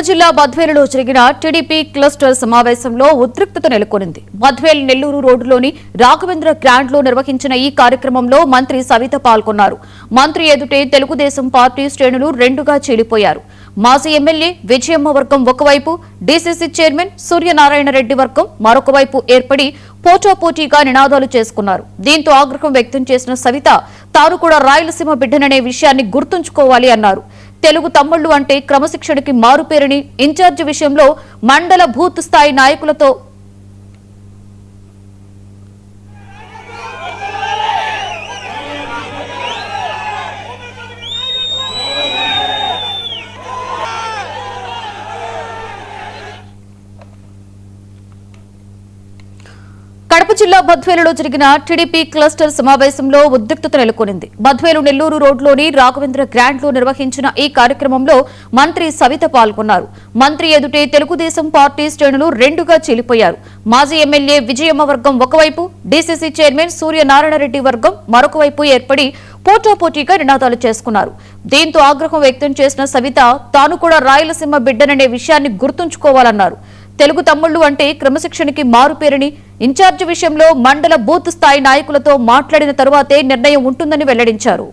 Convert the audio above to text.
జిల్లా బద్వేలులో జరిగిన TDP cluster సమావేశంలో ఉద్రిక్తత నెలకొంది. బద్వేలు నెల్లూరు రోడ్డులోని రాఘవేంద్ర గ్రాండ్ లో నిర్వహించిన ఈ కార్యక్రమంలో మంత్రి సవిత పాల్గొన్నారు. మంత్రి ఎదుటే తెలుగుదేశం పార్టీ శ్రేణులు రెండుగా చీలిపోయారు. మాజీ ఎమ్మెల్యే విజయమ్మ వర్గం ఒకవైపు, డీసీసీ చైర్మన్ సూర్యనారాయణ రెడ్డి వర్గం మరొక వైపు ఏర్పడి పోటాపోటీగా నినాదాలు చేసుకున్నారు. దీంతో ఆగ్రహం వ్యక్తం చేసిన సవిత తాను కూడా రాయలసీమ బిడ్డననే విషయాన్ని గుర్తుంచుకోవాలి అన్నారు. తెలుగు తమ్ముళ్లు అంటే క్రమశిక్షణకి మారుపేరని, ఇన్ఛార్జి విషయంలో మండల బూత్ స్థాయి నాయకులతో కడప జిల్లా బద్వేలులో జరిగిన టీడీపీ క్లస్టర్ సమావేశంలో ఉద్రిక్తత నెలకొంది. బద్వేలు నెల్లూరు రోడ్లోని రాఘవేంద్ర గ్రాండ్ లో నిర్వహించిన ఈ కార్యక్రమంలో మంత్రి సవిత పాల్గొన్నారు. మంత్రి ఎదుటే తెలుగుదేశం పార్టీ శ్రేణులు రెండుగా చీలిపోయారు. మాజీ ఎమ్మెల్యే విజయమ్మ వర్గం ఒకవైపు, డీసీసీ చైర్మన్ సూర్యనారాయణ రెడ్డి వర్గం మరొక వైపు ఏర్పడి పోటాపోటీగా నినాదాలు చేసుకున్నారు. దీంతో ఆగ్రహం వ్యక్తం చేసిన సవిత తాను కూడా రాయలసీమ బిడ్డననే విషయాన్ని గుర్తుంచుకోవాలన్నారు. తెలుగు తమ్ముళ్లు అంటే క్రమశిక్షణకి మారుపేరని, ఇన్ఛార్జి విషయంలో మండల బూత్ స్థాయి నాయకులతో మాట్లాడిన తరువాతే నిర్ణయం ఉంటుందని వెల్లడించారు.